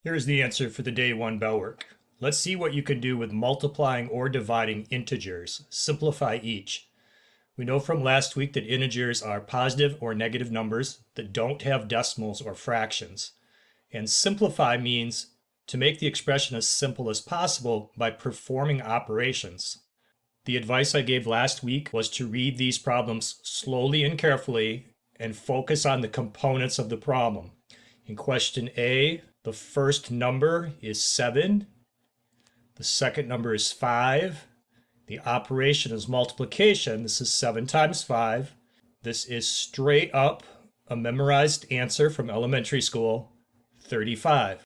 Here's the answer for the day one bell work. Let's see what you can do with multiplying or dividing integers. Simplify each. We know from last week that integers are positive or negative numbers that don't have decimals or fractions. And simplify means to make the expression as simple as possible by performing operations. The advice I gave last week was to read these problems slowly and carefully and focus on the components of the problem. In question A, the first number is 7. The second number is 5. The operation is multiplication. This is 7 times 5. This is straight up a memorized answer from elementary school, 35.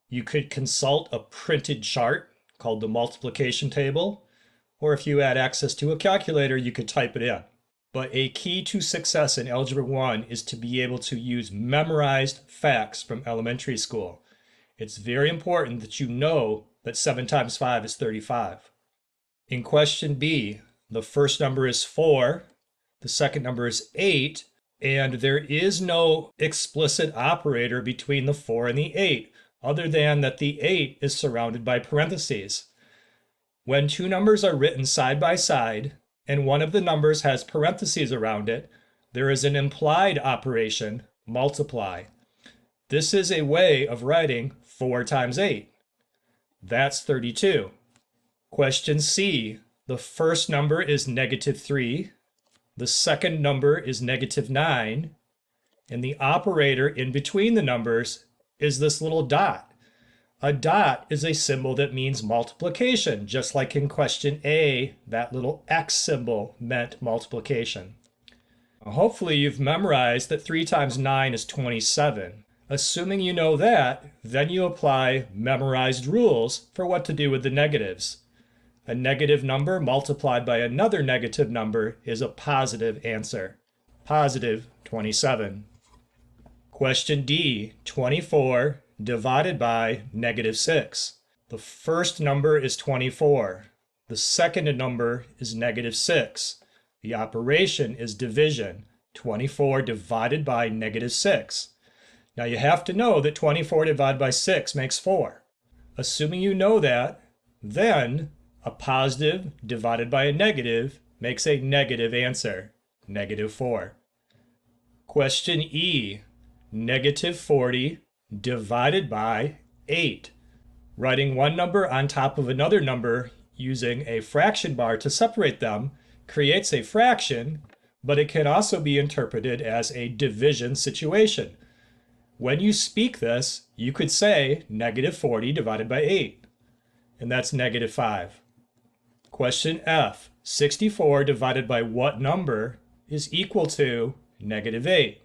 You could consult a printed chart called the multiplication table, or if you had access to a calculator, you could type it in. But a key to success in Algebra 1 is to be able to use memorized facts from elementary school. It's very important that you know that 7 times 5 is 35. In question B, the first number is 4, the second number is 8, and there is no explicit operator between the 4 and the 8, other than that the 8 is surrounded by parentheses. When two numbers are written side by side, and one of the numbers has parentheses around it, there is an implied operation, multiply. This is a way of writing 4 times 8. That's 32. Question C, the first number is -3, the second number is -9, and the operator in between the numbers is this little dot. A dot is a symbol that means multiplication, just like in question A, that little X symbol meant multiplication. Hopefully you've memorized that 3 times 9 is 27. Assuming you know that, then you apply memorized rules for what to do with the negatives. A negative number multiplied by another negative number is a positive answer. Positive 27. Question D, 24 divided by -6. The first number is 24. The second number is -6. The operation is division. 24 divided by -6. Now you have to know that 24 divided by 6 makes 4. Assuming you know that, then a positive divided by a negative makes a negative answer, -4. Question E, -40 divided by 8. Writing one number on top of another number using a fraction bar to separate them creates a fraction, but it can also be interpreted as a division situation. When you speak this, you could say -40 divided by 8, and that's -5. Question F, 64 divided by what number is equal to -8?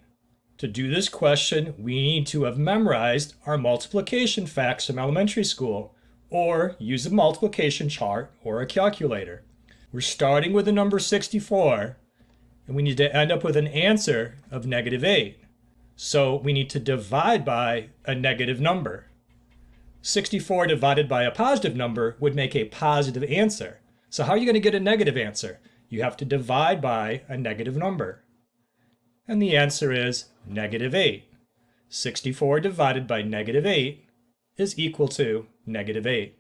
To do this question, we need to have memorized our multiplication facts from elementary school, or use a multiplication chart or a calculator. We're starting with the number 64, and we need to end up with an answer of -8. So we need to divide by a negative number. 64 divided by a positive number would make a positive answer. So how are you going to get a negative answer? You have to divide by a negative number. And the answer is -8. 64 divided by -8 is equal to -8.